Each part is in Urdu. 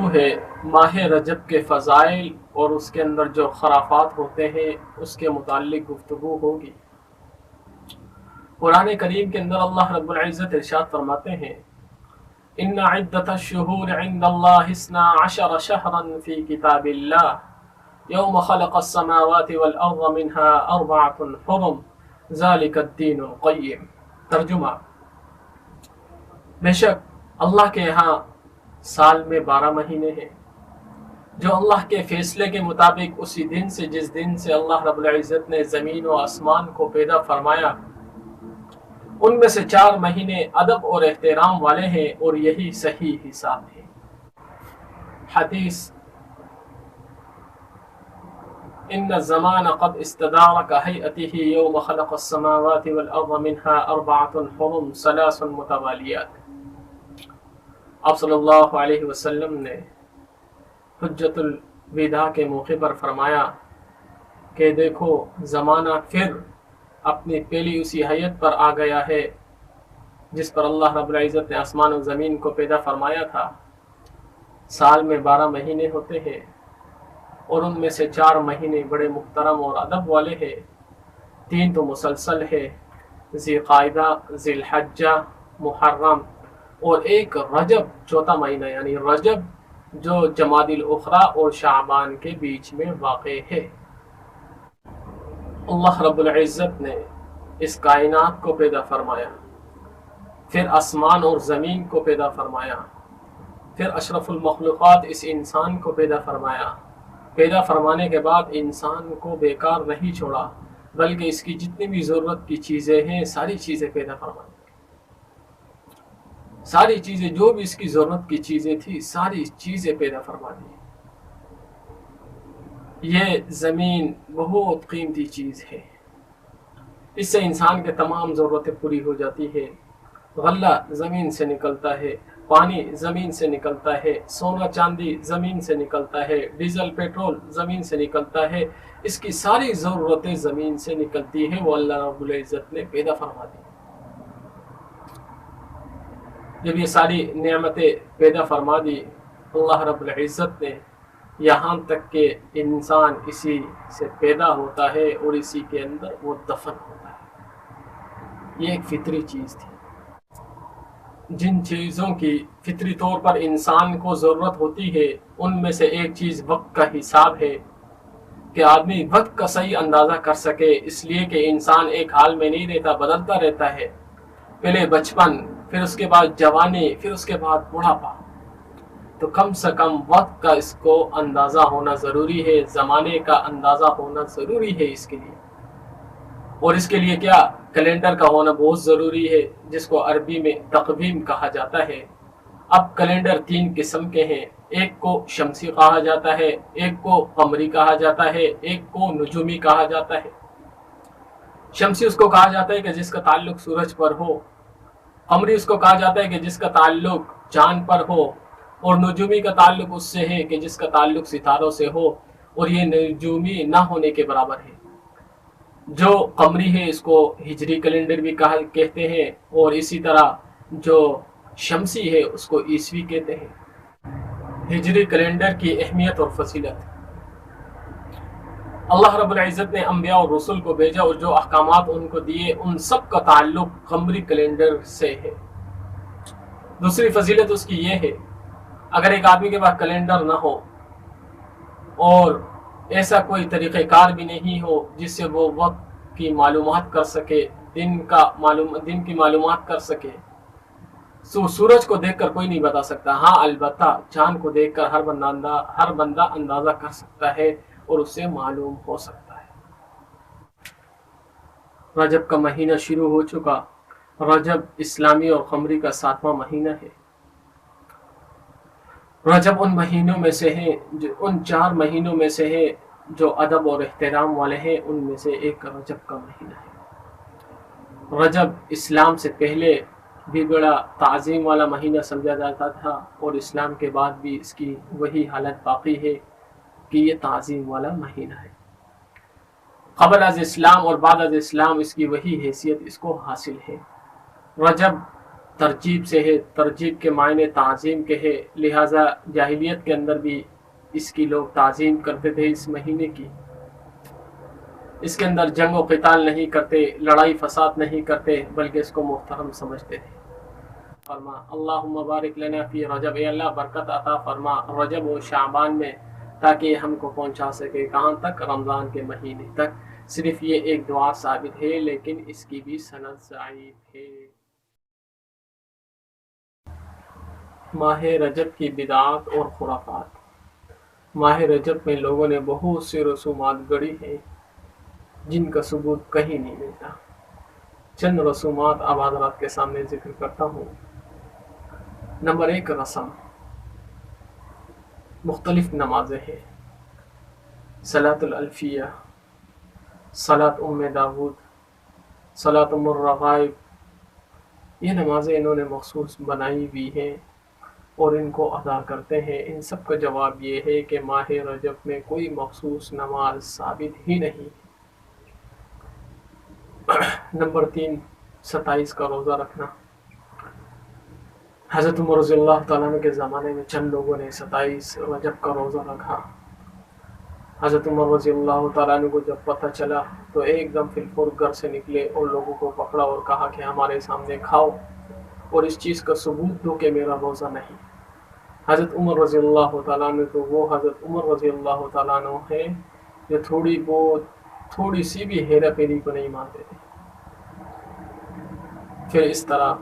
گفتگو ہے ماہ رجب کے فضائل اور اس کے اندر جو خرافات ہوتے ہیں اس کے متعلق گفتگو ہوگی۔ قرآن کریم کے اندر اللہ رب العزت ارشاد فرماتے ہیں ان عدت الشہور عند اللہ 12 شہرا فی کتاب اللہ یوم خلق السماوات والارض منها 4 حرم ذالک الدین القیم۔ ترجمہ: بے شک اللہ کے یہاں سال میں 12 مہینے ہیں جو اللہ کے فیصلے کے مطابق اسی دن سے جس دن سے اللہ رب العزت نے زمین و آسمان کو پیدا فرمایا، ان میں سے 4 مہینے ادب اور احترام والے ہیں اور یہی صحیح حساب ہے۔ حدیث: ان الزمان قد استدار كهيئته يوم خلق السماوات والارض منها 4 حرم 3 متوالیات۔ آپ صلی اللہ علیہ وسلم نے حجت الوداع کے موقع پر فرمایا کہ دیکھو زمانہ پھر اپنی پہلی اسی حیت پر آ گیا ہے جس پر اللہ رب العزت نے آسمان و زمین کو پیدا فرمایا تھا۔ سال میں 12 مہینے ہوتے ہیں اور ان میں سے 4 مہینے بڑے محترم اور ادب والے ہیں، 3 تو مسلسل ہے، ذی قعدہ، ذی الحجہ، محرم، اور ایک رجب 4تھا مہینہ یعنی رجب جو جمادی الاخری اور شعبان کے بیچ میں واقع ہے۔ اللہ رب العزت نے اس کائنات کو پیدا فرمایا، پھر آسمان اور زمین کو پیدا فرمایا، پھر اشرف المخلوقات اس انسان کو پیدا فرمایا۔ پیدا فرمانے کے بعد انسان کو بیکار نہیں چھوڑا بلکہ اس کی جتنی بھی ضرورت کی چیزیں ہیں ساری چیزیں پیدا فرمائی، ساری چیزیں جو بھی اس کی ضرورت کی چیزیں تھی ساری چیزیں پیدا فرما دی۔ یہ زمین بہت قیمتی چیز ہے، اس سے انسان کے تمام ضرورتیں پوری ہو جاتی ہے۔ غلہ زمین سے نکلتا ہے، پانی زمین سے نکلتا ہے، سونا چاندی زمین سے نکلتا ہے، ڈیزل پیٹرول زمین سے نکلتا ہے، اس کی ساری ضرورتیں زمین سے نکلتی ہیں، وہ اللہ رب العزت نے پیدا فرما دی۔ جب یہ ساری نعمتیں پیدا فرما دی اللہ رب العزت نے، یہاں تک کہ انسان اسی سے پیدا ہوتا ہے اور اسی کے اندر وہ دفن ہوتا ہے۔ یہ ایک فطری چیز تھی۔ جن چیزوں کی فطری طور پر انسان کو ضرورت ہوتی ہے ان میں سے ایک چیز وقت کا حساب ہے کہ آدمی وقت کا صحیح اندازہ کر سکے، اس لیے کہ انسان ایک حال میں نہیں رہتا، بدلتا رہتا ہے۔ پہلے بچپن، پھر اس کے بعد جوانی، پھر اس کے بعد بڑھاپا، تو کم سے کم وقت کا اس کو اندازہ ہونا ضروری ہے، زمانے کا اندازہ ہونا ضروری ہے اس کے لیے۔ اور اس کے لیے کیا کیلنڈر کا ہونا بہت ضروری ہے جس کو عربی میں تقویم کہا جاتا ہے۔ اب کیلنڈر 3 قسم کے ہیں، ایک کو شمسی کہا جاتا ہے، ایک کو قمری کہا جاتا ہے، ایک کو نجومی کہا جاتا ہے۔ شمسی اس کو کہا جاتا ہے کہ جس کا تعلق سورج پر ہو، قمری اس کو کہا جاتا ہے کہ جس کا تعلق چاند پر ہو، اور نجومی کا تعلق اس سے ہے کہ جس کا تعلق ستاروں سے ہو، اور یہ نجومی نہ ہونے کے برابر ہے۔ جو قمری ہے اس کو ہجری کیلنڈر بھی کہتے ہیں، اور اسی طرح جو شمسی ہے اس کو عیسوی کہتے ہیں۔ ہجری کیلنڈر کی اہمیت اور فضیلت: اللہ رب العزت نے انبیاء اور رسول کو بھیجا اور جو احکامات ان کو دیے ان سب کا تعلق قمری کیلنڈر سے ہے۔ دوسری فضیلت اس کی یہ ہے، اگر ایک آدمی کے پاس کیلنڈر نہ ہو اور ایسا کوئی طریقہ کار بھی نہیں ہو جس سے وہ وقت کی معلومات کر سکے، دن کی معلومات کر سکے، سورج کو دیکھ کر کوئی نہیں بتا سکتا، ہاں البتہ چاند کو دیکھ کر ہر بندہ اندازہ کر سکتا ہے اور اس سے معلوم ہو سکتا ہے۔ رجب کا مہینہ شروع ہو چکا۔ رجب اسلامی اور قمری کا 7واں مہینہ ہے۔ رجب ان مہینوں میں سے ہیں، ان 4 مہینوں میں سے ہے جو ادب اور احترام والے ہیں، ان میں سے ایک رجب کا مہینہ ہے۔ رجب اسلام سے پہلے بھی بڑا تعظیم والا مہینہ سمجھا جاتا تھا اور اسلام کے بعد بھی اس کی وہی حالت باقی ہے کہ یہ تعظیم والا مہینہ ہے۔ قبل از اسلام اور بعد از اسلام اس کی وہی حیثیت اس کو حاصل ہے۔ رجب ترجیب سے ہے، ترجیب کے معنی تعظیم کے ہے، لہٰذا جاہلیت کے اندر بھی اس کی لوگ تعظیم کرتے تھے اس مہینے کی۔ اس کے اندر جنگ و قتال نہیں کرتے، لڑائی فساد نہیں کرتے، بلکہ اس کو محترم سمجھتے تھے۔ فرما اللہم بارک لنا فی رجب، اے اللہ برکت عطا فرما رجب و شعبان میں، تاکہ ہم کو پہنچا سکے کہاں تک؟ رمضان کے مہینے تک۔ صرف یہ ایک دعا ثابت ہے، لیکن اس کی بھی سند ضعیف ہے۔ ماہ رجب کی بدعات اور خرافات۔ ماہ رجب میں لوگوں نے بہت سی رسومات گڑھی ہیں جن کا ثبوت کہیں نہیں ملتا۔ چند رسومات اب حضرات کے سامنے ذکر کرتا ہوں۔ نمبر 1، رسم۔ مختلف نمازیں ہیں، صلاۃ الالفیہ، صلاۃ ام داود، صلاۃ ام الرغائب، یہ نمازیں انہوں نے مخصوص بنائی ہوئی ہیں اور ان کو ادا کرتے ہیں۔ ان سب کا جواب یہ ہے کہ ماہ رجب میں کوئی مخصوص نماز ثابت ہی نہیں۔ نمبر 3، 27 کا روزہ رکھنا۔ حضرت عمر رضی اللہ تعالیٰ عنہ کے زمانے میں چند لوگوں نے 27 رجب کا روزہ رکھا۔ حضرت عمر رضی اللہ تعالیٰ عنہ کو جب پتہ چلا تو ایک دم فی الفور گھر سے نکلے اور لوگوں کو پکڑا اور کہا کہ ہمارے سامنے کھاؤ اور اس چیز کا ثبوت دو کہ میرا روزہ نہیں۔ حضرت عمر رضی اللہ تعالیٰ عنہ تو وہ حضرت عمر رضی اللہ تعالیٰ عنہ ہے جو تھوڑی سی بھی ہیرا پھیری کو نہیں مانتے تھے۔ پھر اس طرح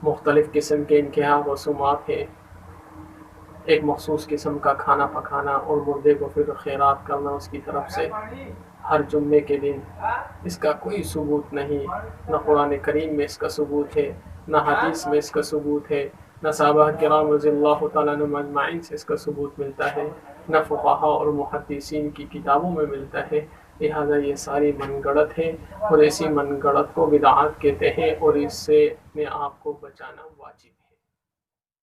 مختلف قسم کے ان کے ہاں رسومات ہیں۔ ایک مخصوص قسم کا کھانا پکانا اور مردے کو پھر خیرات کرنا اس کی طرف سے ہر جمعے کے دن۔ اس کا کوئی ثبوت نہیں، نہ قرآن کریم میں اس کا ثبوت ہے، نہ حدیث میں اس کا ثبوت ہے، نہ صحابہ کرام رضی اللہ تعالیٰ عنہ اجمعین سے اس کا ثبوت ملتا ہے، نہ فقہاء اور محدثین کی کتابوں میں ملتا ہے۔ لہٰذا یہ ساری من گڑت ہے اور ایسی من گڑت کو بدعات کہتے ہیں اور اس سے میں آپ کو بچانا واجب ہے۔